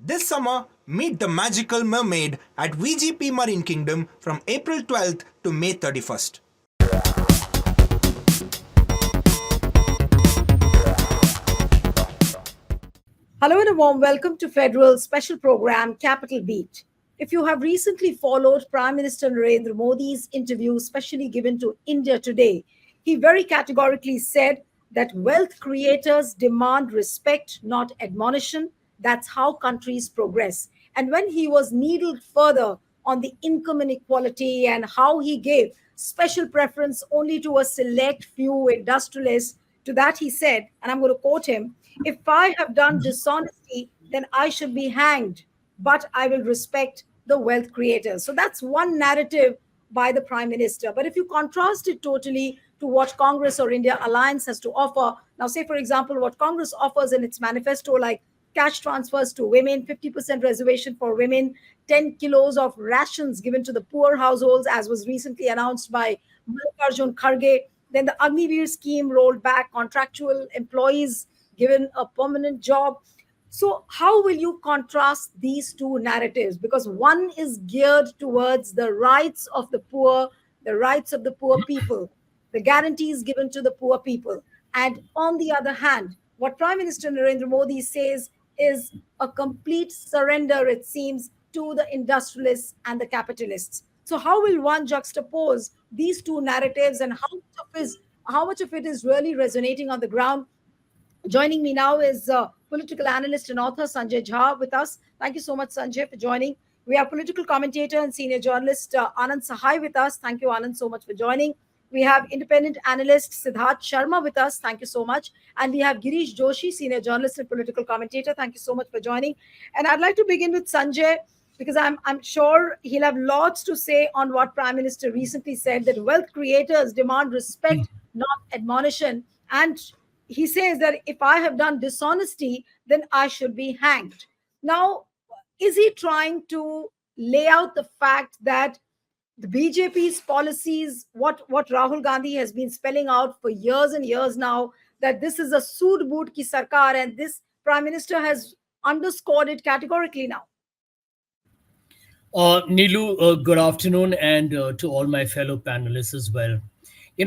This summer, meet the magical mermaid at VGP Marine Kingdom from April 12th to May 31st. Hello and a warm welcome to Federal's special program, Capital Beat. If you have recently followed Prime Minister Narendra Modi's interview, specially given to India Today, he very categorically said that wealth creators demand respect, not admonition. That's how countries progress. And when he was needled further on the income inequality and how he gave special preference only to a select few industrialists, to that he said, and I'm going to quote him, if I have done dishonesty, then I should be hanged, but I will respect the wealth creators. So that's one narrative by the Prime Minister. But if you contrast it totally to what Congress or India Alliance has to offer, now, say, for example, what Congress offers in its manifesto, like cash transfers to women, 50% reservation for women, 10 kilos of rations given to the poor households, as was recently announced by Mallikarjun Kharge. Then the Agniveer scheme rolled back, contractual employees given a permanent job. So, how will you contrast these two narratives? Because one is geared towards the rights of the poor, the rights of the poor people, the guarantees given to the poor people. And on the other hand, what Prime Minister Narendra Modi says is a complete surrender, it seems, to the industrialists and the capitalists. So, how will one juxtapose these two narratives, and how much of it is really resonating on the ground? Joining me now is political analyst and author Sanjay Jha with us. Thank you so much, Sanjay, for joining. We have political commentator and senior journalist Anand Sahai with us. Thank you, Anand, so much for joining. We have independent analyst Siddharth Sharma with us. Thank you so much. And we have Girish Joshi, senior journalist and political commentator. Thank you so much for joining. And I'd like to begin with Sanjay, because I'm sure he'll have lots to say on what Prime Minister recently said, that wealth creators demand respect, not admonition. And he says that if I have done dishonesty, then I should be hanged. Now, is he trying to lay out the fact that the BJP's policies, what Rahul Gandhi has been spelling out for years and years now, that this is a sood boot ki sarkar, and this Prime Minister has underscored it categorically now? Nilu, good afternoon, and to all my fellow panelists as well.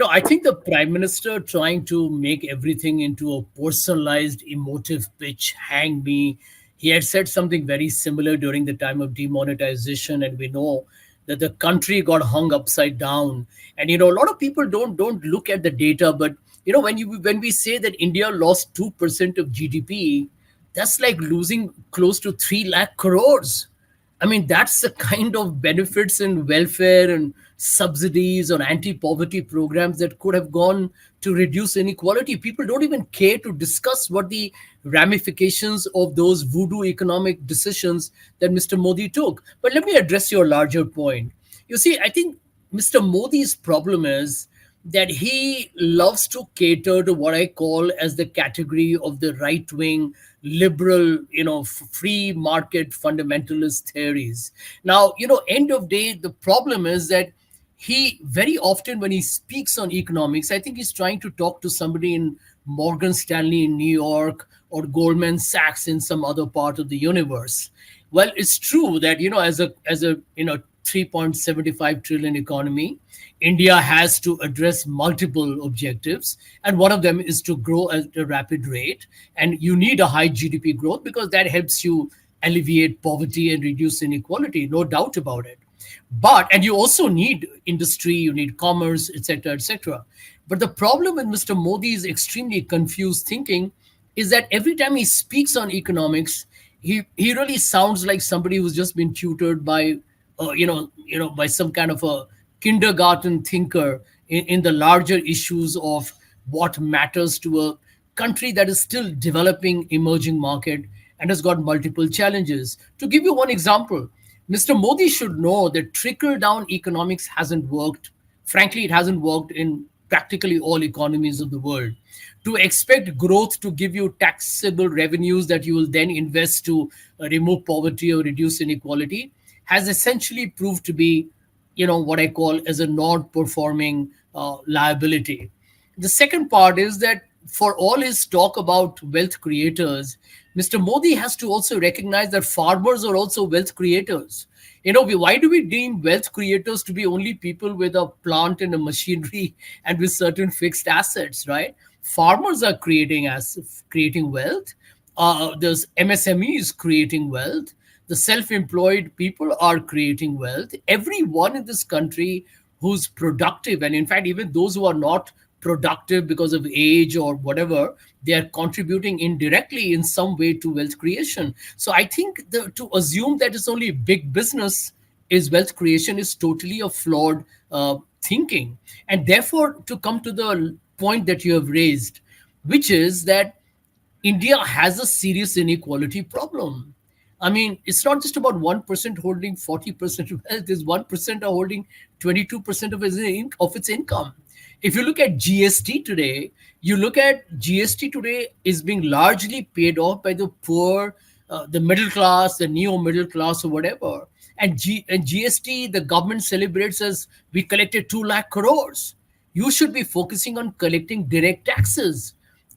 I think the Prime Minister trying to make everything into a personalized, emotive pitch, hang me. He had said something very similar during the time of demonetization, and we know that the country got hung upside down. And a lot of people don't look at the data, but when we say that India lost 2% of GDP, that's like losing close to 3 lakh crores. I mean, that's the kind of benefits and welfare and subsidies or anti-poverty programs that could have gone to reduce inequality. People don't even care to discuss what the ramifications of those voodoo economic decisions that Mr. Modi took. But let me address your larger point. You see, I think Mr. Modi's problem is that he loves to cater to what I call as the category of the right wing liberal, free market fundamentalist theories. Now, end of day, the problem is that he very often, when he speaks on economics, I think he's trying to talk to somebody in Morgan Stanley in New York or Goldman Sachs in some other part of the universe. Well, it's true that, as a 3.75 trillion economy, India has to address multiple objectives. And one of them is to grow at a rapid rate. And you need a high GDP growth because that helps you alleviate poverty and reduce inequality, no doubt about it. And you also need industry, you need commerce, etc., etc. But the problem with Mr. Modi's extremely confused thinking is that every time he speaks on economics, he really sounds like somebody who's just been tutored by by some kind of a kindergarten thinker in the larger issues of what matters to a country that is still developing, emerging market and has got multiple challenges. To give you one example, Mr. Modi should know that trickle down economics hasn't worked. Frankly, it hasn't worked in practically all economies of the world. To expect growth to give you taxable revenues that you will then invest to remove poverty or reduce inequality has essentially proved to be, what I call as a non-performing liability. The second part is that for all his talk about wealth creators, Mr. Modi has to also recognize that farmers are also wealth creators. Why do we deem wealth creators to be only people with a plant and a machinery and with certain fixed assets, right? Farmers are creating wealth. There's MSMEs creating wealth. The self-employed people are creating wealth. Everyone in this country who's productive, and in fact, even those who are not productive because of age or whatever, they are contributing indirectly in some way to wealth creation. So I think to assume that it's only big business is wealth creation is totally a flawed thinking. And therefore, to come to the point that you have raised, which is that India has a serious inequality problem. I mean, it's not just about 1% holding 40% of wealth, is 1% are holding 22% of its income. If you look at GST today, GST today is being largely paid off by the poor, the middle class, the neo middle class, or whatever. And GST, the government celebrates as we collected 2 lakh crores. You should be focusing on collecting direct taxes.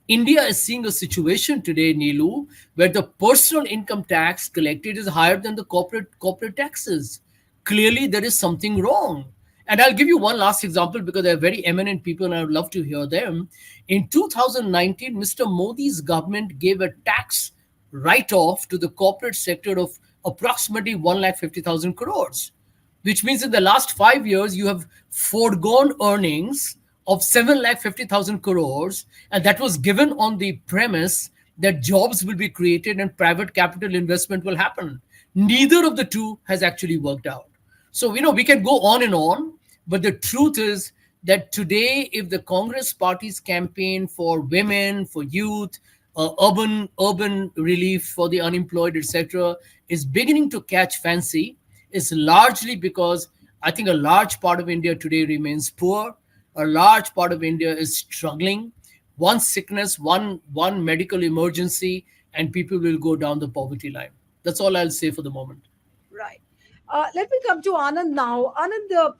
India is seeing a situation today, Neelu, where the personal income tax collected is higher than the corporate taxes. Clearly, there is something wrong. And I'll give you one last example because they're very eminent people and I would love to hear them. In 2019, Mr. Modi's government gave a tax write-off to the corporate sector of approximately 1,50,000 crores, which means in the last 5 years, you have foregone earnings of 7,50,000 crores, and that was given on the premise that jobs will be created and private capital investment will happen. Neither of the two has actually worked out. So, we can go on and on, but the truth is that today, if the Congress party's campaign for women, for youth, urban relief for the unemployed, etc., is beginning to catch fancy, it's largely because I think a large part of India today remains poor. A large part of India is struggling. One sickness, one medical emergency, and people will go down the poverty line. That's all I'll say for the moment. Right. Let me come to Anand now. Anand,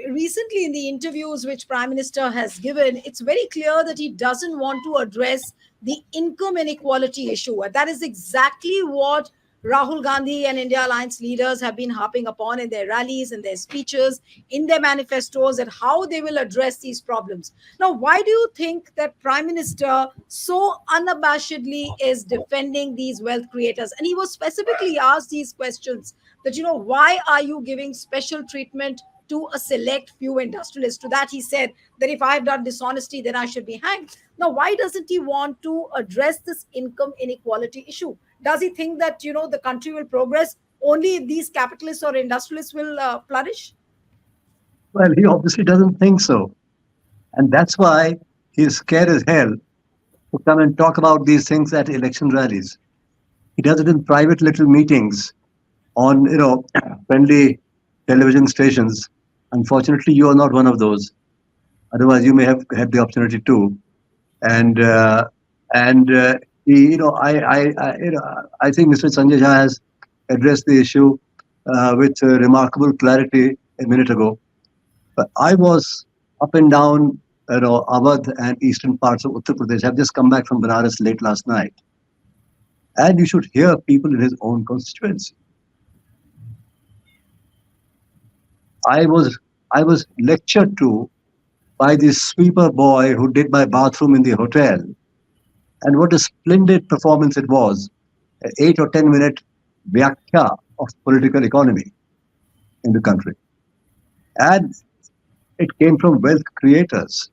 recently in the interviews which Prime Minister has given, it's very clear that he doesn't want to address the income inequality issue. And that is exactly what Rahul Gandhi and India Alliance leaders have been harping upon in their rallies, in their speeches, in their manifestos, and how they will address these problems. Now, why do you think that Prime Minister so unabashedly is defending these wealth creators? And he was specifically asked these questions that, why are you giving special treatment to a select few industrialists? To that, he said that if I've done dishonesty, then I should be hanged. Now, why doesn't he want to address this income inequality issue? Does he think that, the country will progress only if these capitalists or industrialists will flourish? Well, he obviously doesn't think so. And that's why he's scared as hell to come and talk about these things at election rallies. He does it in private little meetings on, friendly television stations. Unfortunately, you are not one of those. Otherwise, you may have had the opportunity to. And he, I think Mr. Sanjay Jha has addressed the issue with remarkable clarity a minute ago. But I was up and down, Awadh and eastern parts of Uttar Pradesh. I've just come back from Benares late last night. And you should hear people in his own constituency. I was lectured to by this sweeper boy who did my bathroom in the hotel. And what a splendid performance it was. An 8 or 10 minute vyakya of political economy in the country. And it came from wealth creators.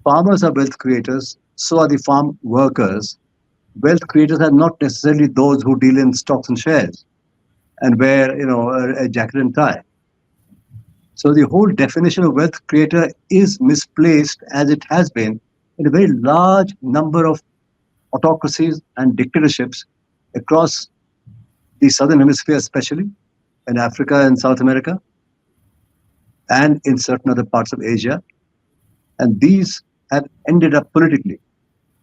Farmers are wealth creators, so are the farm workers. Wealth creators are not necessarily those who deal in stocks and shares and wear, a jacket and tie. So the whole definition of wealth creator is misplaced, as it has been in a very large number of autocracies and dictatorships across the southern hemisphere, especially in Africa and South America, and in certain other parts of Asia. And these have ended up politically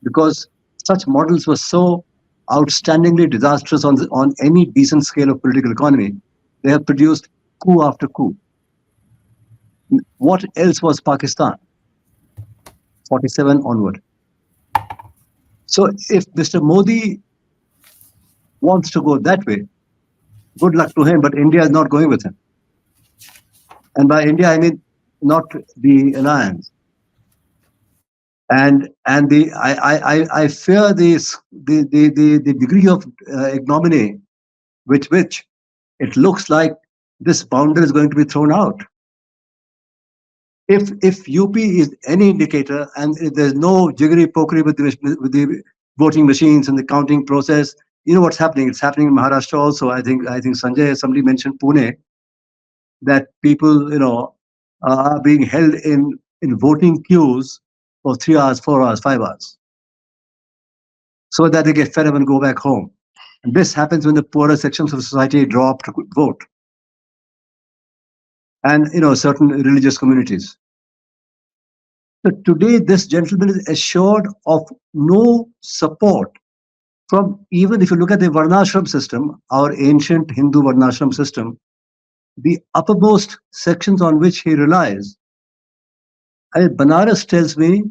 because such models were so outstandingly disastrous on any decent scale of political economy. They have produced coup after coup. What else was Pakistan? 47 onward. So if Mr. Modi wants to go that way, good luck to him, but India is not going with him. And by India, I mean not the alliance. And I fear the degree of ignominy with which it looks like this boundary is going to be thrown out. If UP is any indicator, and if there's no jiggery pokery with the voting machines and the counting process, you know what's happening. It's happening in Maharashtra also. I think Sanjay, somebody mentioned Pune, that people are being held in voting queues for 3 hours, 4 hours, 5 hours, so that they get fed up and go back home. And this happens when the poorer sections of society draw up to vote, and certain religious communities. So today, this gentleman is assured of no support from, even if you look at the Varnashram system, our ancient Hindu Varnashram system, the uppermost sections on which he relies. Banaras tells me,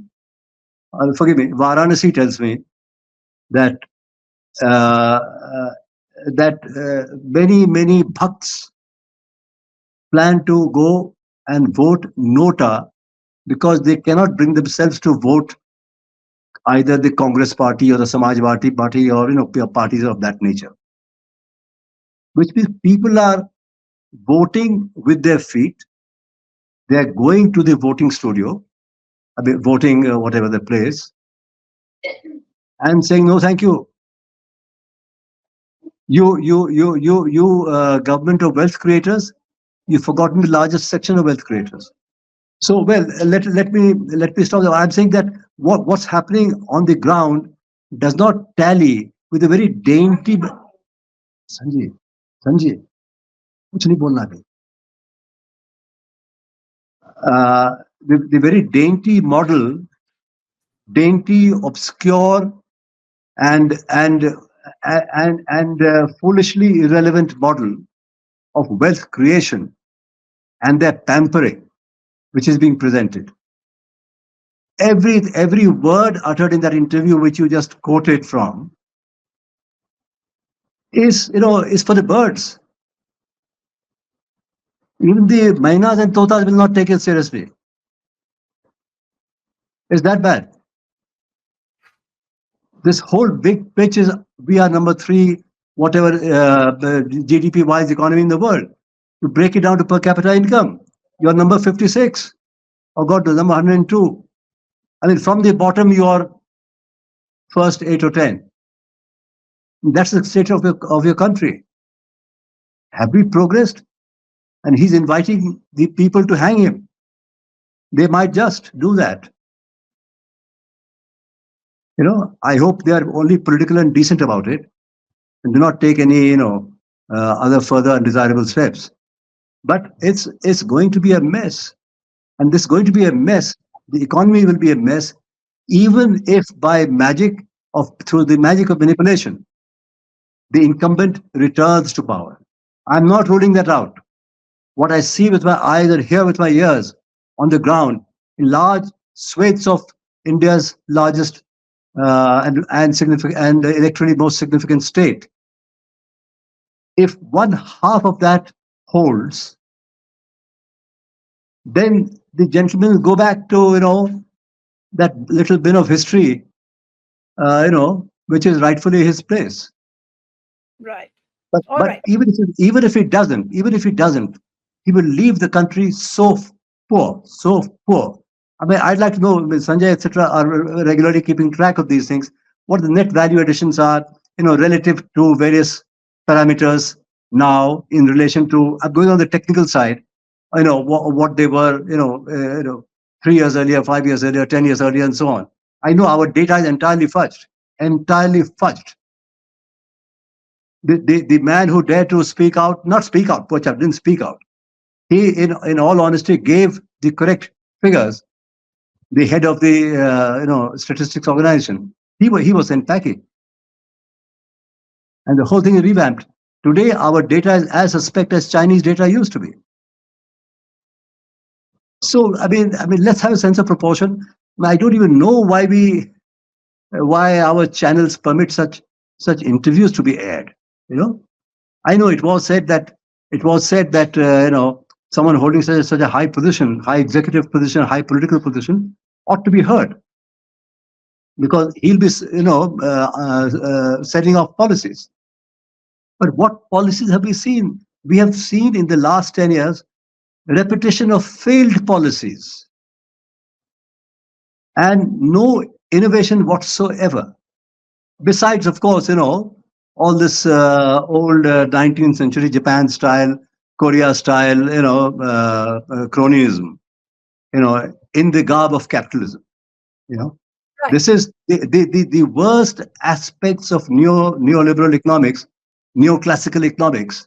forgive me, Varanasi tells me that many bhakts plan to go and vote Nota because they cannot bring themselves to vote either the Congress party or the Samajwadi party or parties of that nature. Which means people are voting with their feet. They are going to the voting studio, voting whatever the place, and saying no, thank you. You government of wealth creators, you've forgotten the largest section of wealth creators. So, well, let me stop there. I'm saying that what's happening on the ground does not tally with the very dainty. Sanjay, कुछ नहीं बोलना है. The very dainty model, dainty, obscure, and foolishly irrelevant model of wealth creation and their pampering, which is being presented. Every word uttered in that interview, which you just quoted from, is for the birds. Even the Mainas and Totas will not take it seriously. It's that bad. This whole big pitch is we are number 3, whatever GDP-wise economy in the world. To break it down to per capita income, you're number 56, or God knows, number 102. I mean, from the bottom, you are first 8 or 10. That's the state of your country. Have we progressed? And he's inviting the people to hang him. They might just do that. I hope they are only political and decent about it, and do not take any, other further undesirable steps. But it's going to be a mess, and this is going to be a mess. The economy will be a mess, even if by through the magic of manipulation, the incumbent returns to power. I'm not ruling that out. What I see with my eyes and hear with my ears on the ground in large swathes of India's largest and significant and electorally most significant state. If 1/2 of that holds, then the gentleman will go back to that little bin of history, which is rightfully his place. Right. But right. even if he doesn't, he will leave the country so poor. I mean, I'd like to know, Sanjay, etc., are regularly keeping track of these things, what the net value additions are, relative to various parameters now in relation to, I'm going on the technical side, what they were, 3 years earlier, 5 years earlier, 10 years earlier, and so on. I know our data is entirely fudged. The man who dared to speak out, not speak out, poor chap, didn't speak out. He, in all honesty, gave the correct figures. The head of the statistics organization, he was sent packing, and the whole thing is revamped. Today, our data is as suspect as Chinese data used to be. So, I mean, let's have a sense of proportion. I don't even know why we why our channels permit such interviews to be aired. You know, I know it was said that someone holding such a high position, high executive position, high political position ought to be heard because he'll be setting off policies. But what policies have we seen? We have seen in the last 10 years repetition of failed policies and no innovation whatsoever. Besides, of course, all this old 19th century Japan style, Korea style, cronyism, in the garb of capitalism. You know, Right. this is the worst aspects of neoliberal economics, neoclassical economics,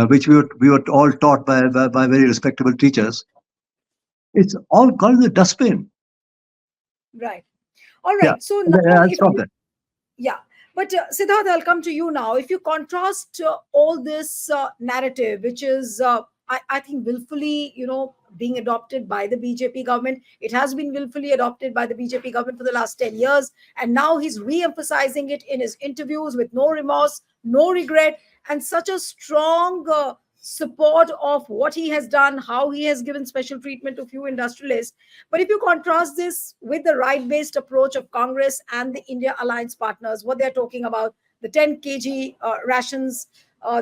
which we were all taught by very respectable teachers. It's all gone in the dustbin. Right. All Yeah, right. So now, I'll if stop there. yeah, but Siddharth, I'll come to you now. If you contrast all this narrative, which is, I think, willfully, being adopted by the BJP government, it has been willfully adopted by the BJP government for the last 10 years. And now he's re emphasizing it in his interviews with no remorse, no regret, and such a strong support of what he has done, how he has given special treatment to few industrialists. But if you contrast this with the right based approach of Congress and the India alliance partners, what they're talking about, the 10 kg rations,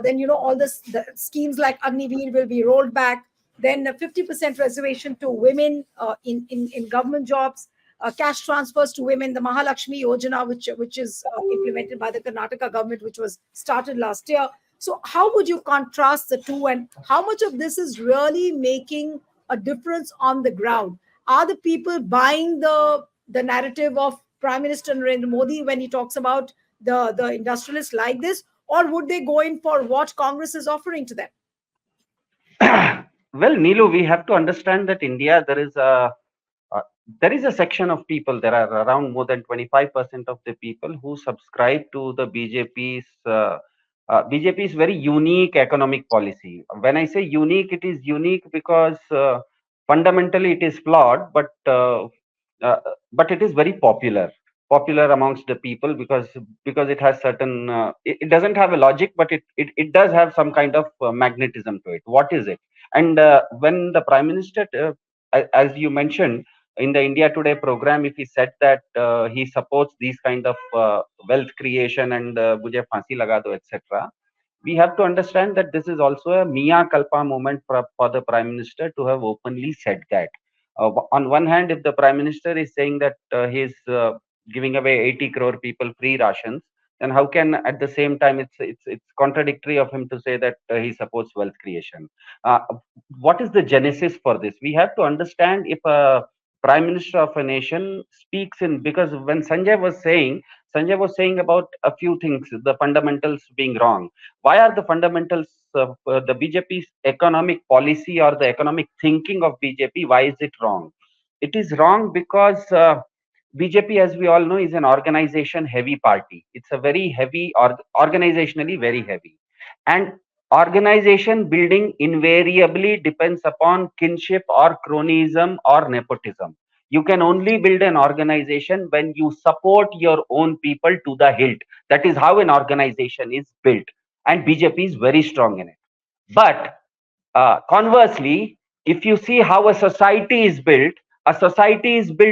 then, all the schemes like Agniveer will be rolled back, then a 50% reservation to women in government jobs, cash transfers to women, the Mahalakshmi Yojana, which is implemented by the Karnataka government, which was started last year. So, how would you contrast the two, and how much of this is really making a difference on the ground? Are the people buying the narrative of Prime Minister Narendra Modi when he talks about the industrialists like this, or would they go in for what Congress is offering to them? Well, Neelu, we have to understand that India, uh, there is a section of people. There are around more than 25% of the people who subscribe to the BJP's very unique economic policy. When I say unique, it is unique because fundamentally it is flawed, uh, but it is very popular amongst the people because it has certain it doesn't have a logic, but it does have some kind of magnetism to it. What is it? And when the prime minister, as you mentioned, in the India Today program, if he said that he supports these kind of wealth creation and mujhe phansi laga do, etc., we have to understand that this is also a Mia Kalpa moment for the Prime Minister to have openly said that. On one hand, if the Prime Minister is saying that he is giving away 80 crore people free rations, then how can at the same time it's contradictory of him to say that he supports wealth creation? Uh, what is the genesis for this? We have to understand if a Prime Minister of a nation speaks in, because when Sanjay was saying about a few things, the fundamentals being wrong. Why are the fundamentals of the BJP's economic policy or the economic thinking of BJP? Why is it wrong? It is wrong because BJP, as we all know, is an organization-heavy party. It's a very heavy, organizationally very heavy, and organization building invariably depends upon kinship or cronyism or nepotism. You can only build an organization when you support your own people to the hilt. That is how an organization is built, and BJP is very strong in it. But conversely, if you see how a society is built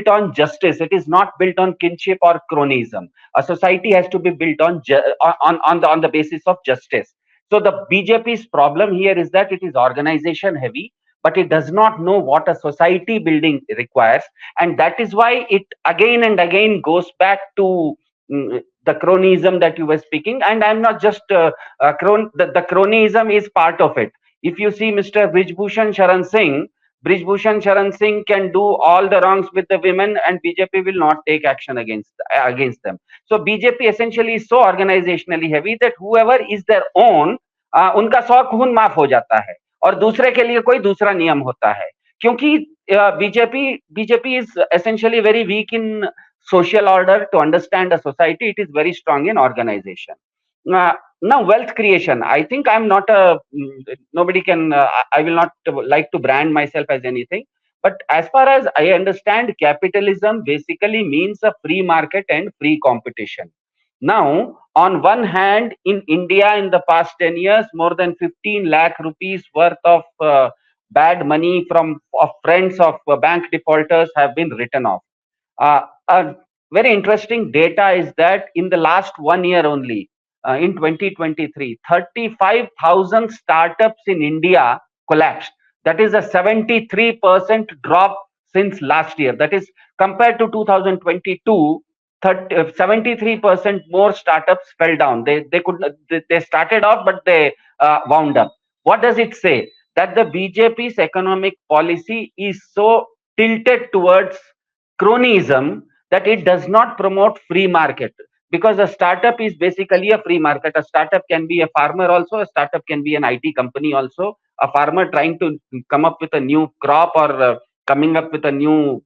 on justice. It is not built on kinship or cronyism. A society has to be built on the basis of justice. So the BJP's problem here is that it is organization heavy, but it does not know what a society building requires, and that is why it again and again goes back to the cronyism that you were speaking. And I'm not just the cronyism is part of it. If you see Mr. Brijbhushan Sharan Singh can do all the wrongs with the women, and BJP will not take action against them. So BJP essentially is so organizationally heavy that whoever is their own, उनका 100 खून माफ हो जाता है और दूसरे के लिए कोई दूसरा नियम होता है, क्योंकि BJP is essentially very weak in social order. To understand a society, it is very strong in organization. Now, wealth creation. I think I'm not a nobody can. I will not like to brand myself as anything, But as far as I understand, capitalism basically means a free market and free competition. Now, on one hand, in India, in the past 10 years, more than 15 lakh rupees worth of bad money from of friends of bank defaulters have been written off. A very interesting data is that in the last 1 year only, in 2023, 35,000 startups in India collapsed. That is a 73% drop since last year. That is compared to 2022. 73% more startups fell down. They started off, but they wound up. What does it say? That the BJP's economic policy is so tilted towards cronyism that it does not promote free market, because a startup is basically a free market. A startup can be a farmer also, a startup can be an IT company also, a farmer trying to come up with a new crop, or coming up with a new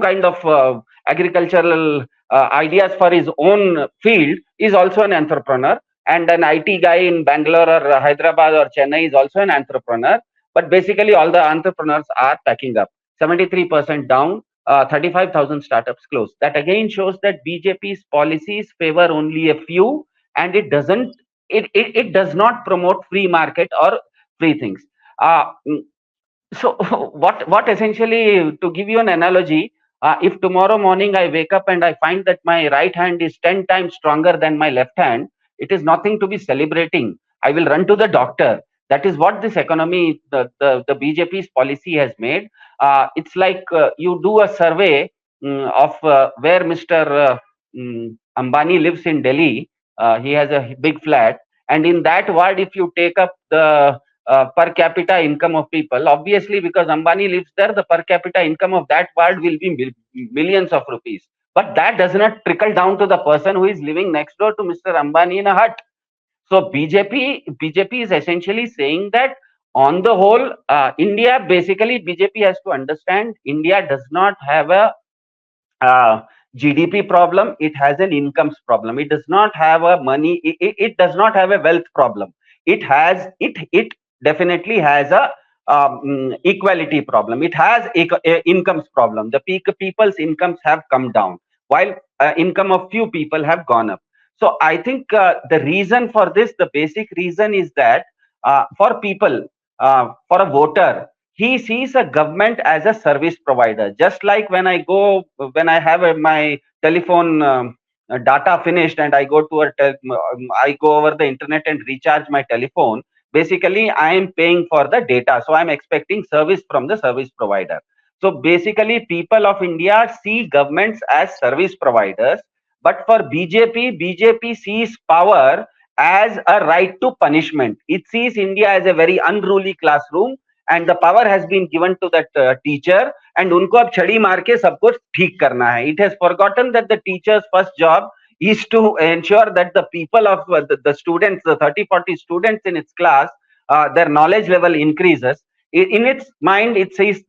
kind of agricultural ideas for his own field is also an entrepreneur. And an IT guy in Bangalore or Hyderabad or Chennai is also an entrepreneur. But basically all the entrepreneurs are packing up. 73% down, 35,000 startups closed. That again shows that BJP's policies favor only a few, and it does not promote free market or free things. So what essentially, to give you an analogy, if tomorrow morning I wake up and I find that my right hand is 10 times stronger than my left hand, it is nothing to be celebrating. I will run to the doctor. That is what this economy, the BJP's policy has made. It's like you do a survey of where Mr. Ambani lives in Delhi. He has a big flat, and in that ward, if you take up the per capita income of people, obviously because Ambani lives there, the per capita income of that ward will be millions of rupees. But that does not trickle down to the person who is living next door to Mr. Ambani in a hut. So BJP is essentially saying that on the whole, India, basically BJP has to understand India does not have a GDP problem. It has an incomes problem. It does not have a money. It does not have a wealth problem. It definitely has a equality problem. It has incomes problem. The people's incomes have come down, while income of few people have gone up. So I think the reason for this, the basic reason is that for people, for a voter, he sees a government as a service provider. Just like when I have my telephone data finished and I go to I go over the internet and recharge my telephone. Basically, I am paying for the data, so I'm expecting service from the service provider. So basically, people of India see governments as service providers, but for BJP sees power as a right to punishment. It sees India as a very unruly classroom, and the power has been given to that teacher, and unko ab chhadi maar ke sab kuch theek karna hai. It has forgotten that the teacher's first job is to ensure that the people of the students, the 30-40 students in its class, their knowledge level increases. In its mind, it says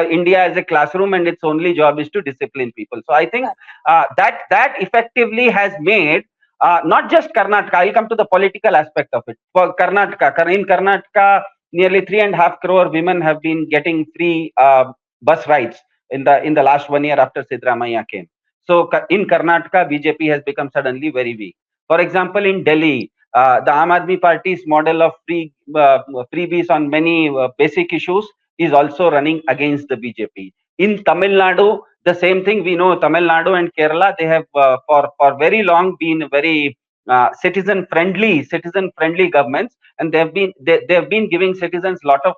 India as a classroom, and its only job is to discipline people. So I think that effectively has made not just Karnataka. I'll come to the political aspect of it. For Karnataka, in Karnataka, nearly 3.5 crore women have been getting free bus rides in the last 1 year after Siddaramaiah came. So in Karnataka, BJP has become suddenly very weak. For example, in Delhi, the Aam Aadmi Party's model of freebies on many basic issues is also running against the BJP. In Tamil Nadu, the same thing. We know Tamil Nadu and Kerala, they have for very long been very citizen friendly governments, and they have been giving citizens a lot of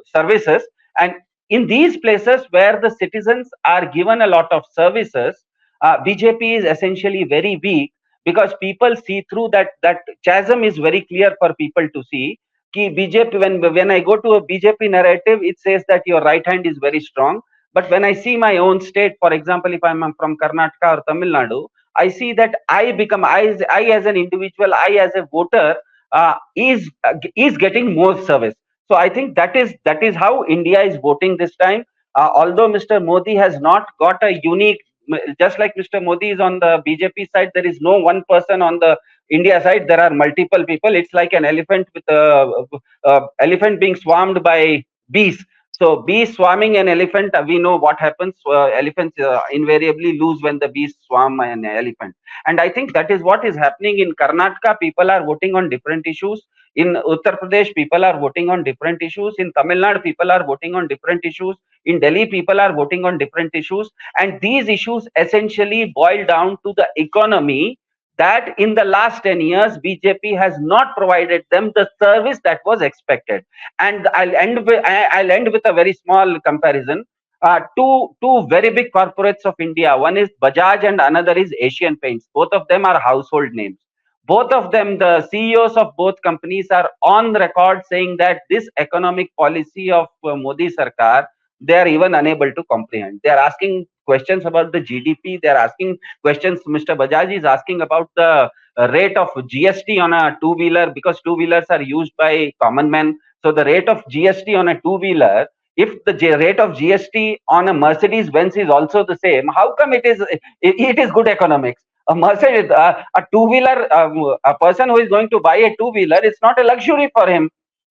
services. And in these places where the citizens are given a lot of services, BJP is essentially very weak, because people see through that chasm is very clear for people to see. Ki BJP, when I go to a BJP narrative, it says that your right hand is very strong. But when I see my own state, for example, if I'm from Karnataka or Tamil Nadu, I see that I as an individual, I as a voter, is getting more service. So I think that is how India is voting this time. Although Mr. Modi has not got a unique, just like Mr. Modi is on the BJP side, there is no one person on the India side. There are multiple people. It's like an elephant with elephant being swarmed by bees. So bee swarming an elephant, we know what happens. Elephants invariably lose when the bees swarm an elephant. And I think that is what is happening in Karnataka. People are voting on different issues. In Uttar Pradesh, people are voting on different issues. In Tamil Nadu, people are voting on different issues. In Delhi, people are voting on different issues. And these issues essentially boil down to the economy, that in the last 10 years, BJP has not provided them the service that was expected. And I'll end with a very small comparison. Two very big corporates of India. One is Bajaj and another is Asian Paints. Both of them are household names. Both of them, the CEOs of both companies are on record saying that this economic policy of Modi Sarkar, they are even unable to comprehend. They are asking questions about the GDP. They are asking questions. Mr. Bajaj is asking about the rate of GST on a two-wheeler, because two-wheelers are used by common men. So the rate of GST on a two-wheeler, if the rate of GST on a Mercedes Benz is also the same, how come it is good economics? A Mercedes, a two-wheeler, a person who is going to buy a two-wheeler, it's not a luxury for him.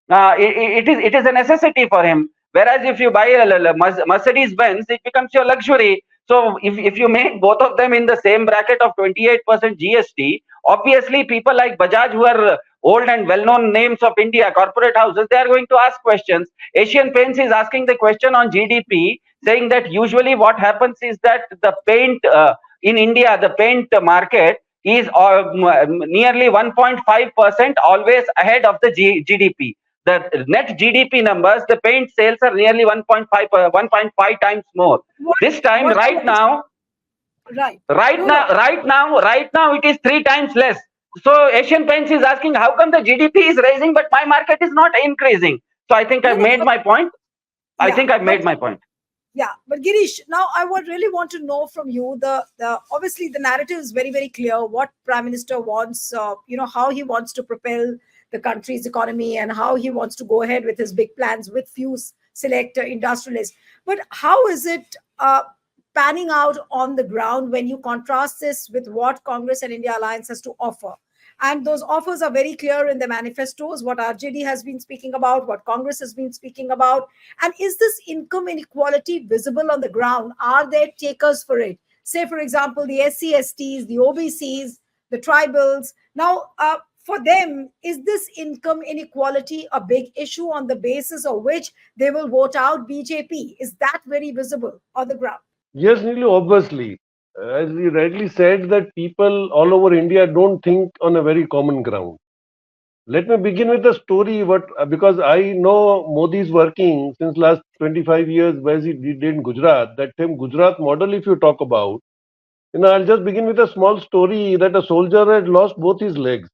It is a necessity for him. Whereas if you buy a Mercedes Benz, it becomes your luxury. So if you make both of them in the same bracket of 28% GST, obviously people like Bajaj, who are old and well-known names of India, corporate houses, they are going to ask questions. Asian Paints is asking the question on GDP, saying that usually what happens is that the paint in India, the paint market is nearly 1.5% always ahead of the GDP. The net GDP numbers, the paint sales are nearly 1.5 times more. This time, right now, it is 3 times less. So Asian Paints is asking, how come the GDP is rising, but my market is not increasing? So I think I've made my point. I think I've made my point. Yeah, but Girish, now I would really want to know from you, the obviously the narrative is very, very clear what Prime Minister wants, how he wants to propel the country's economy and how he wants to go ahead with his big plans with few select industrialists. But how is it panning out on the ground when you contrast this with what Congress and India Alliance has to offer? And those offers are very clear in the manifestos, what RJD has been speaking about, what Congress has been speaking about. And is this income inequality visible on the ground? Are there takers for it? Say, for example, the SC/STs, the OBCs, the tribals. Now, for them, is this income inequality a big issue on the basis of which they will vote out BJP? Is that very visible on the ground? Yes, Neelu, obviously. As you rightly said, that people all over India don't think on a very common ground. Let me begin with the story, because I know Modi is working since last 25 years, where he did in Gujarat. That same Gujarat model, if you talk about, I'll just begin with a small story that a soldier had lost both his legs.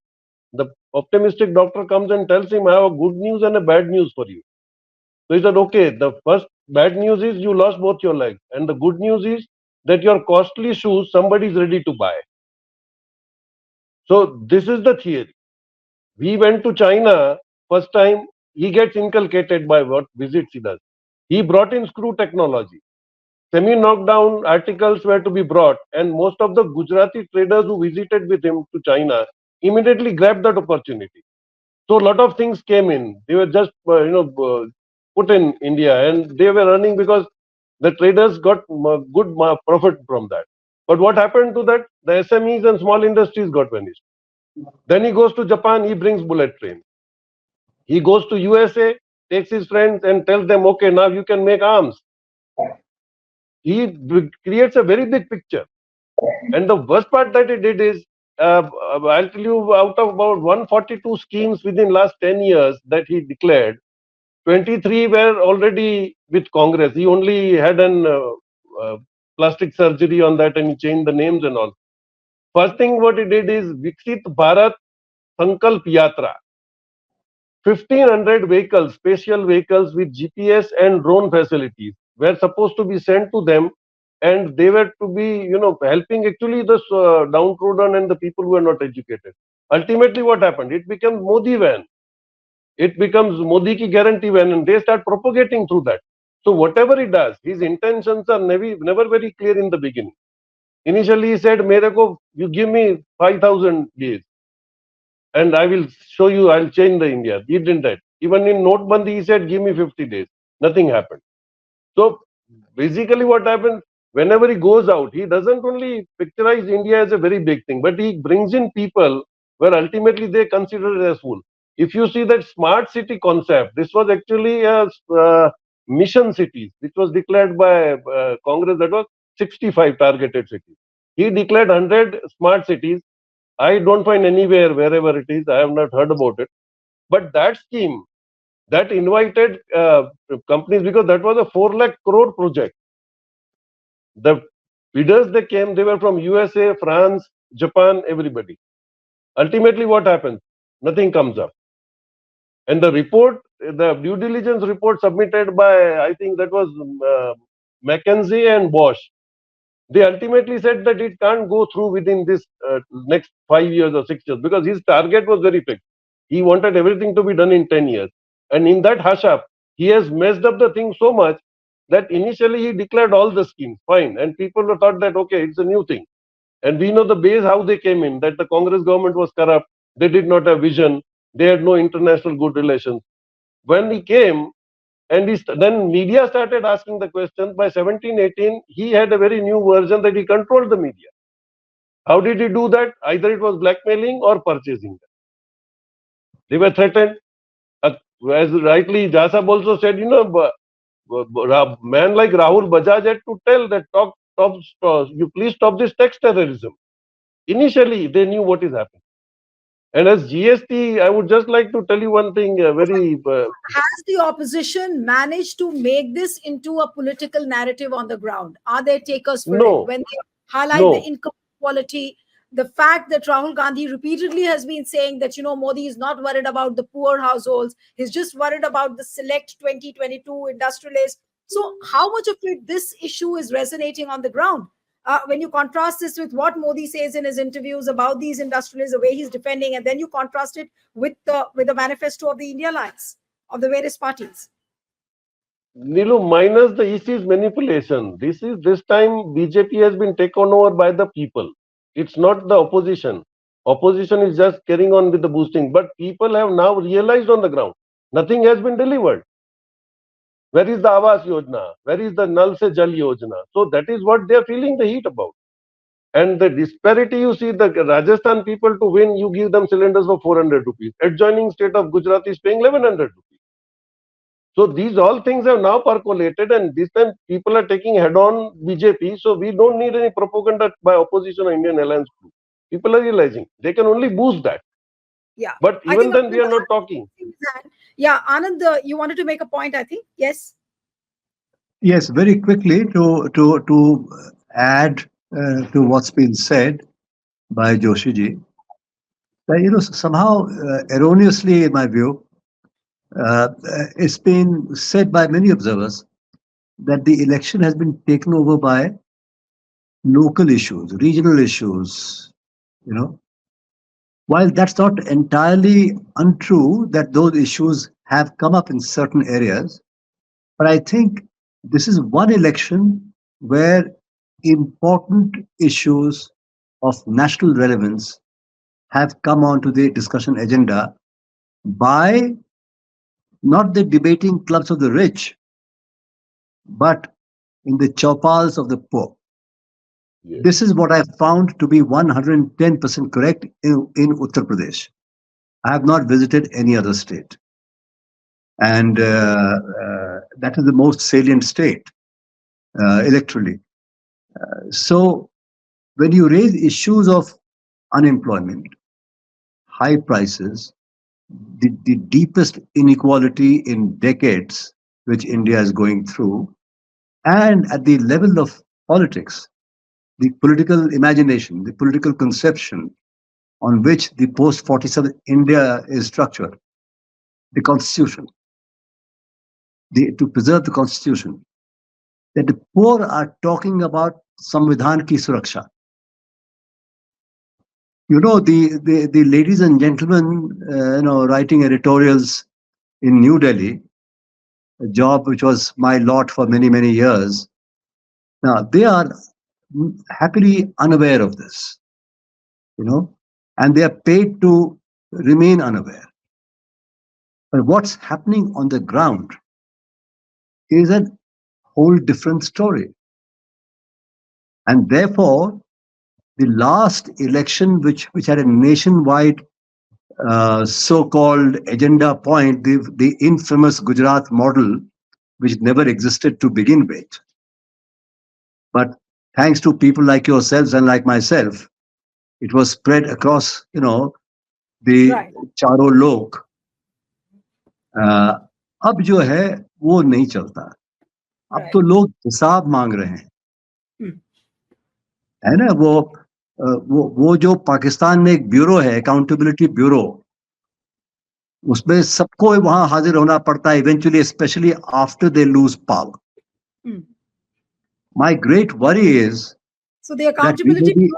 The optimistic doctor comes and tells him, I have a good news and a bad news for you. So he said, okay, the first bad news is you lost both your legs. And the good news is that your costly shoes, somebody is ready to buy. So this is the theory. We went to China, first time, he gets inculcated by what visits he does. He brought in screw technology. Semi-knockdown articles were to be brought, and most of the Gujarati traders who visited with him to China immediately grabbed that opportunity. So a lot of things came in. They were just, put in India, and they were earning because the traders got good profit from that. But what happened to that? The SMEs and small industries got vanished. Then he goes to Japan, he brings bullet train. He goes to USA, takes his friends and tells them, okay, now you can make arms. He creates a very big picture. And the worst part that he did is, I'll tell you, out of about 142 schemes within last 10 years that he declared, 23 were already with Congress. He only had an plastic surgery on that and he changed the names and all. First thing what he did is Viksit Bharat Sankalp Yatra. 1,500 vehicles, special vehicles with GPS and drone facilities were supposed to be sent to them, and they were to be, helping actually the downtrodden and the people who are not educated. Ultimately, what happened? It becomes Modi van. It becomes Modi ki guarantee van, and they start propagating through that. So whatever he does, his intentions are never very clear in the beginning. Initially, he said, Mereko, you give me 5,000 days and I will show you, I'll change the India. He didn't that. Even in Notebandi, he said, give me 50 days. Nothing happened. So basically what happens, whenever he goes out, he doesn't only picturize India as a very big thing, but he brings in people where ultimately they consider it as fool. If you see that smart city concept, this was actually a mission cities, which was declared by Congress, that was 65 targeted cities. He declared 100 smart cities. I don't find anywhere, wherever it is, I have not heard about it. But that scheme, that invited companies, because that was a 4 lakh crore project. The bidders they came, they were from USA, France, Japan, everybody. Ultimately, what happens? Nothing comes up. And the report, the due diligence report submitted by, I think that was McKinsey and Bosch, they ultimately said that it can't go through within this next 5 years or 6 years, because his target was very fixed. He wanted everything to be done in 10 years. And in that hush up, he has messed up the thing so much that initially he declared all the schemes fine, and people thought that okay, it's a new thing. And we know the base how they came in, that the Congress government was corrupt, they did not have vision, they had no international good relations. When he came, and then media started asking the questions. By 17-18, he had a very new version that he controlled the media. How did he do that? Either it was blackmailing or purchasing them. They were threatened. As rightly Jasab also said, you know, man like Rahul Bajaj had to tell that you please stop this tax terrorism. Initially, they knew what is happening. And as GST, I would just like to tell you one thing Has the opposition managed to make this into a political narrative on the ground? Are there takers for No. it? When they highlight No. the income equality, the fact that Rahul Gandhi repeatedly has been saying that, you know, Modi is not worried about the poor households, he's just worried about the select 2022 industrialists. So, how much of it this issue is resonating on the ground? When you contrast this with what Modi says in his interviews about these industrialists, the way he's defending, and then you contrast it with the manifesto of the India Alliance of the various parties. Nilu, minus the EC's manipulation. This time BJP has been taken over by the people. It's not the opposition. Opposition is just carrying on with the boosting, but people have now realized on the ground nothing has been delivered. Where is the Awas Yojana? Where is the Nal Se Jal Yojana? So that is what they are feeling the heat about. And the disparity, you see, the Rajasthan people to win, you give them cylinders for 400 rupees. Adjoining state of Gujarat is paying 1100 rupees. So these all things have now percolated, and this time people are taking head-on BJP. So we don't need any propaganda by opposition or Indian Alliance group. People are realizing they can only boost that. Yeah. But even then, we are not talking. Yeah, Anand, you wanted to make a point, I think. Yes. Yes, very quickly to add to what's been said by Joshi ji. Somehow erroneously, in my view, it's been said by many observers that the election has been taken over by local issues, regional issues, While that's not entirely untrue that those issues have come up in certain areas, but I think this is one election where important issues of national relevance have come onto the discussion agenda by not the debating clubs of the rich, but in the chopals of the poor. Yes. This is what I found to be 110% correct in Uttar Pradesh. I have not visited any other state. And that is the most salient state electorally. So when you raise issues of unemployment, high prices, the deepest inequality in decades which India is going through, and at the level of politics, the political imagination, the political conception on which the post-47 India is structured, the constitution, to preserve the constitution, that the poor are talking about Samvidhan ki suraksha. The ladies and gentlemen, writing editorials in New Delhi, a job which was my lot for many, many years. Now, they are happily unaware of this, and they are paid to remain unaware. But what's happening on the ground is a whole different story. And therefore, the last election, which had a nationwide so-called agenda point, the infamous Gujarat model, which never existed to begin with. But thanks to people like yourselves and like myself, it was spread across, the Right, charo lok. अब जो है वो नहीं चलता. अब right. तो लोग हिसाब मांग रहे हैं, Hmm. है ना? वो जो पाकिस्तान में एक ब्यूरो है, अकाउंटेबिलिटी ब्यूरो, उसमें सबको वहां हाजिर होना पड़ता है eventually, specially after they lose power. Hmm. My great worry is So the that we may accountability be, bureau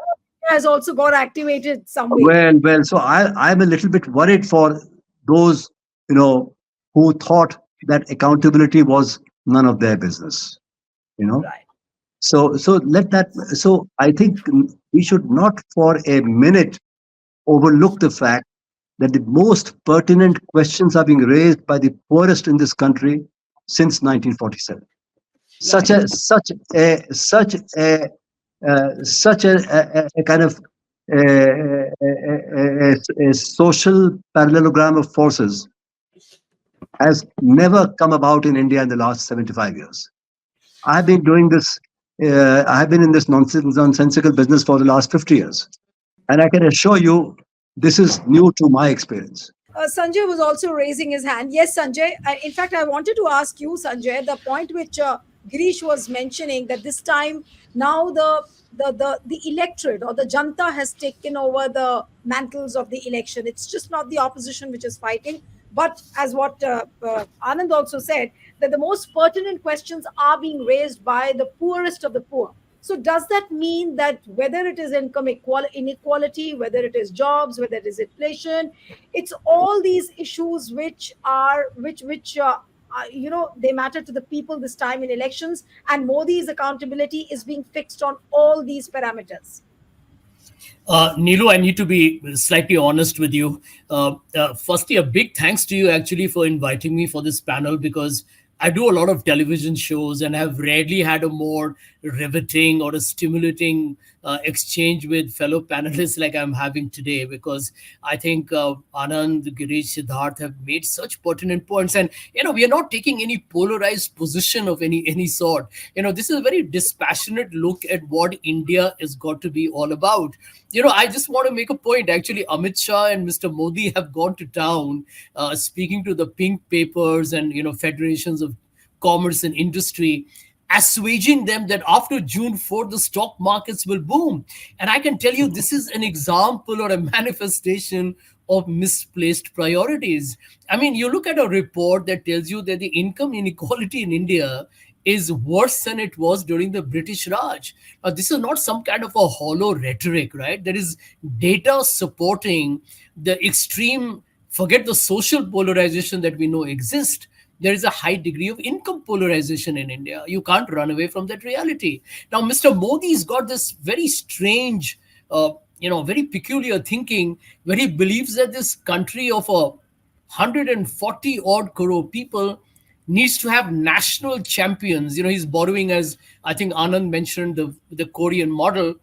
has also got activated some way. well, so I'm a little bit worried for those, who thought that accountability was none of their business, you know. Right. So I think we should not for a minute overlook the fact that the most pertinent questions are being raised by the poorest in this country since 1947. Such Right. a such a such a such a kind of a social parallelogram of forces has never come about in India in the last 75 years. I've been doing this. I've been in this nonsensical business for the last 50 years, and I can assure you, this is new to my experience. Sanjay was also raising his hand. Yes, Sanjay. In fact, I wanted to ask you, Sanjay, the point which Girish was mentioning, that this time now the electorate or the janta has taken over the mantles of the election. It's just not the opposition which is fighting, but as what Anand also said, that the most pertinent questions are being raised by the poorest of the poor. So does that mean that whether it is income inequality, whether it is jobs, whether it is inflation, it's all these issues which are they matter to the people this time in elections, and Modi's accountability is being fixed on all these parameters? Nilu, I need to be slightly honest with you. Firstly, a big thanks to you actually for inviting me for this panel, because I do a lot of television shows and have rarely had a more riveting or a stimulating exchange with fellow panelists like I'm having today, because I think Anand, Girish, Siddharth have made such pertinent points. And, we are not taking any polarized position of any sort. This is a very dispassionate look at what India has got to be all about. I just want to make a point. Actually, Amit Shah and Mr. Modi have gone to town speaking to the pink papers and, federations of commerce and industry, assuaging them that after June 4th, the stock markets will boom. And I can tell you, this is an example or a manifestation of misplaced priorities. I mean, you look at a report that tells you that the income inequality in India is worse than it was during the British Raj. Now, this is not some kind of a hollow rhetoric, right? There is data supporting the extreme, forget the social polarization that we know exists. There is a high degree of income polarization in India. You can't run away from that reality. Now, Mr. Modi's got this very strange, very peculiar thinking, where he believes that this country of 140 odd crore people needs to have national champions. He's borrowing, as I think Anand mentioned, the Korean model,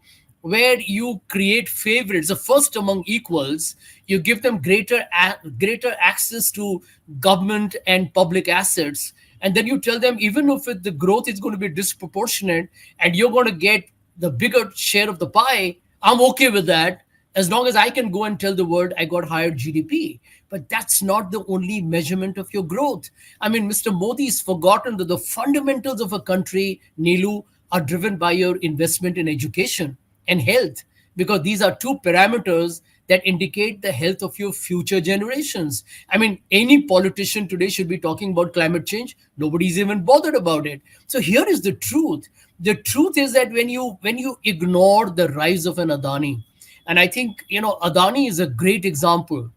where you create favorites, the first among equals. You give them greater access to government and public assets, and then you tell them, even if the growth is going to be disproportionate and you're going to get the bigger share of the pie, I'm okay with that, as long as I can go and tell the world I got higher GDP. But that's not the only measurement of your growth. I mean, Mr. Modi's forgotten that the fundamentals of a country, Nilu, are driven by your investment in education and health, because these are two parameters that indicate the health of your future generations. I mean, any politician today should be talking about climate change. Nobody's even bothered about it. So here is the truth. The truth is that when you ignore the rise of an Adani, and I think, Adani is a great example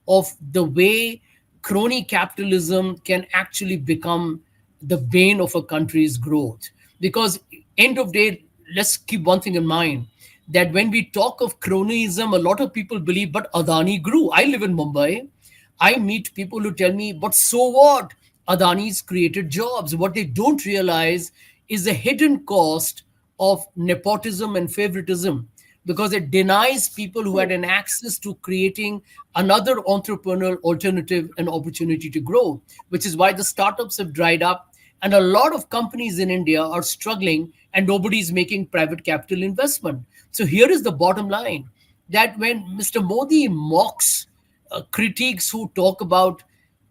of the way crony capitalism can actually become the bane of a country's growth. Because end of day, let's keep one thing in mind, that when we talk of cronyism, a lot of people believe, but Adani grew. I live in Mumbai. I meet people who tell me, but so what? Adani's created jobs. What they don't realize is the hidden cost of nepotism and favoritism, because it denies people who had an access to creating another entrepreneurial alternative an opportunity to grow, which is why the startups have dried up. And a lot of companies in India are struggling and nobody's making private capital investment. So here is the bottom line, that when Mr. Modi mocks critiques who talk about,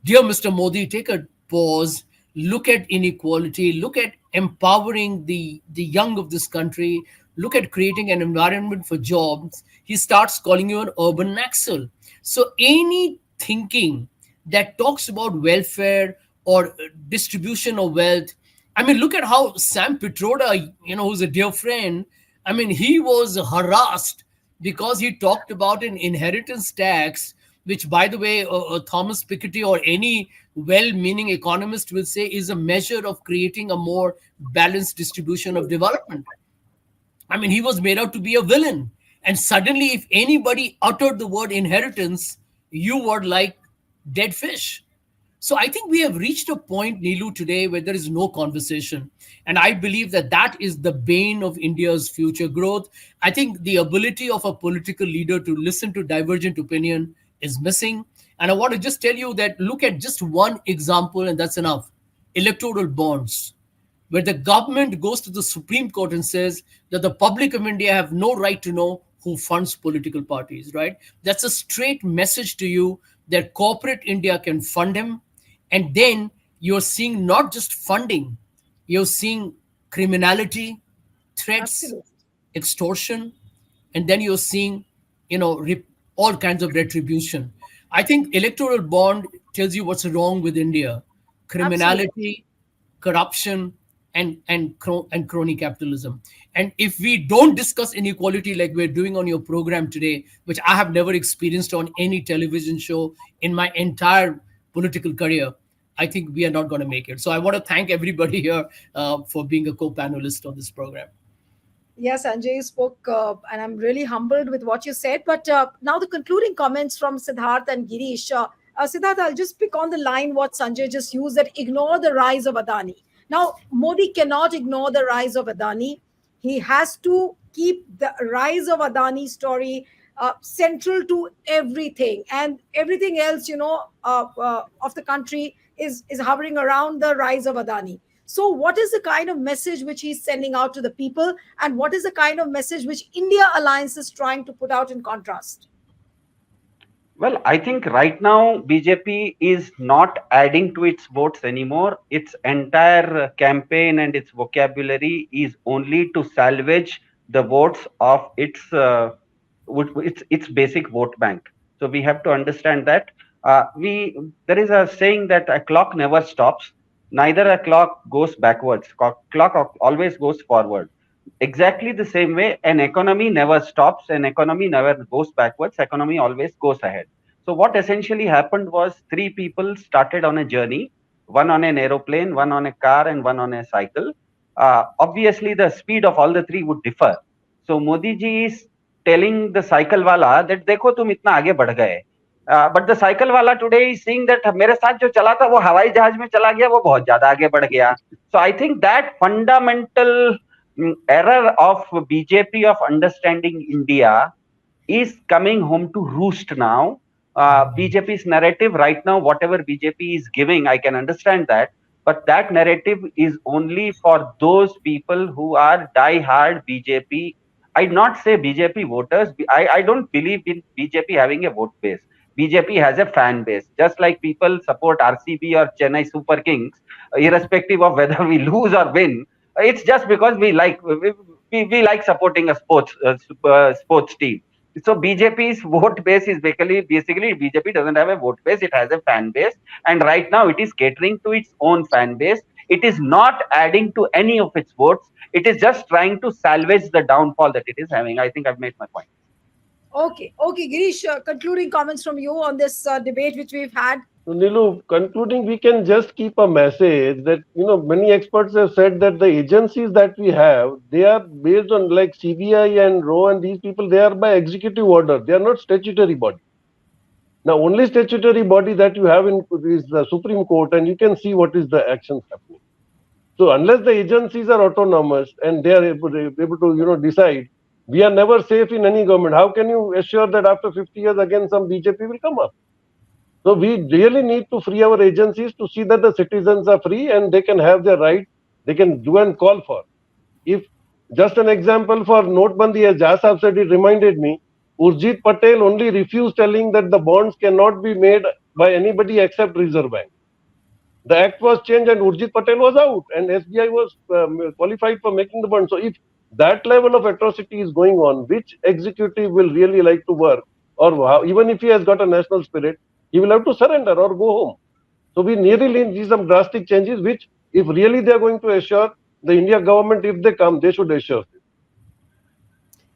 dear Mr. Modi, take a pause, look at inequality, look at empowering the young of this country, look at creating an environment for jobs, he starts calling you an urban Naxal. So any thinking that talks about welfare or distribution of wealth, I mean, look at how Sam Pitroda, who's a dear friend, I mean, he was harassed because he talked about an inheritance tax, which, by the way, Thomas Piketty or any well-meaning economist will say is a measure of creating a more balanced distribution of development. I mean, he was made out to be a villain. And suddenly, if anybody uttered the word inheritance, you were like dead fish. So I think we have reached a point, Neelu, today where there is no conversation. And I believe that that is the bane of India's future growth. I think the ability of a political leader to listen to divergent opinion is missing. And I want to just tell you that look at just one example, and that's enough: electoral bonds, where the government goes to the Supreme Court and says that the public of India have no right to know who funds political parties, right? That's a straight message to you that corporate India can fund him. And then you're seeing not just funding, you're seeing criminality, threats, Absolutely. extortion, and then you're seeing, all kinds of retribution. I think electoral bond tells you what's wrong with India: Absolutely. criminality, corruption, and crony capitalism. And if we don't discuss inequality like we're doing on your program today, which I have never experienced on any television show in my entire political career, I think we are not going to make it. So I want to thank everybody here for being a co-panelist on this program. Yes, Sanjay, you spoke, and I'm really humbled with what you said. But now the concluding comments from Siddharth and Girish. Siddharth, I'll just pick on the line what Sanjay just used, that ignore the rise of Adani. Now, Modi cannot ignore the rise of Adani. He has to keep the rise of Adani story central to everything, and everything else, of the country is hovering around the rise of Adani. So, what is the kind of message which he's sending out to the people, and what is the kind of message which India Alliance is trying to put out in contrast? Well, I think right now BJP is not adding to its votes anymore. Its entire campaign and its vocabulary is only to salvage the votes of its basic vote bank. So we have to understand that we there is a saying that a clock never stops. Neither a clock goes backwards. Clock always goes forward. Exactly the same way, an economy never stops, an economy never goes backwards, economy always goes ahead. So what essentially happened was three people started on a journey, one on an aeroplane, one on a car, and one on a cycle. Obviously the speed of all the three would differ. So Modi ji is telling the cycle wala that देखो तुम इतना आगे बढ़ गए, but the cycle wala today is saying that मेरे साथ जो चला था वो हवाई जहाज में चला गया, वो बहुत ज्यादा आगे बढ़ गया. So I think that fundamental error of BJP of understanding India is coming home to roost now. BJP's narrative right now, whatever BJP is giving, I can understand that, but that narrative is only for those people who are die-hard BJP. I'd not say BJP voters. I don't believe in BJP having a vote base. BJP has a fan base. Just like people support RCB or Chennai Super Kings, irrespective of whether we lose or win, it's just because we like supporting a sports team. So BJP's vote base is basically BJP doesn't have a vote base, it has a fan base, and right now it is catering to its own fan base. It is not adding to any of its votes. It is just trying to salvage the downfall that it is having. I think I've made my point. Okay, Girish, concluding comments from you on this debate which we've had. So, Nilu, concluding, we can just keep a message that, many experts have said that the agencies that we have, they are based on like CBI and RO and these people, they are by executive order. They are not statutory body. Now, only statutory body that you have in is the Supreme Court, and you can see what is the actions happening. So, unless the agencies are autonomous and they are able to decide, we are never safe in any government. How can you assure that after 50 years again some BJP will come up? So, we really need to free our agencies to see that the citizens are free and they can have their right. They can do and call for. If just an example for Notebandi, as Jasab said, it reminded me, Urjit Patel only refused telling that the bonds cannot be made by anybody except Reserve Bank. The act was changed and Urjit Patel was out and SBI was qualified for making the bond. So if that level of atrocity is going on, which executive will really like to work, or even if he has got a national spirit, he will have to surrender or go home. So we really need some drastic changes, which if really they are going to assure the India government, if they come, they should assure.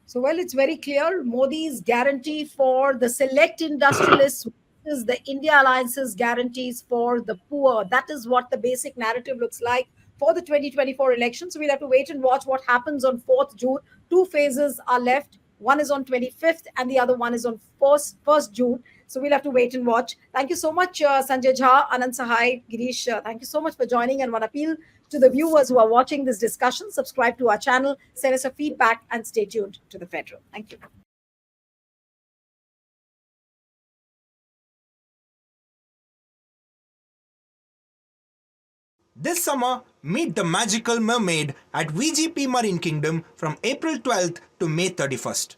So, well, it's very clear Modi's guarantee for the select industrialists is the India Alliance's guarantees for the poor. That is what the basic narrative looks like for the 2024 elections. So, we'll have to wait and watch what happens on 4th June. Two phases are left. One is on 25th and the other one is on 1st June. So we'll have to wait and watch. Thank you so much, Sanjay Jha, Anand Sahai, Girish. Thank you so much for joining. And one appeal to the viewers who are watching this discussion, subscribe to our channel, send us a feedback, and stay tuned to The Federal. Thank you. This summer, meet the magical mermaid at VGP Marine Kingdom from April 12th to May 31st.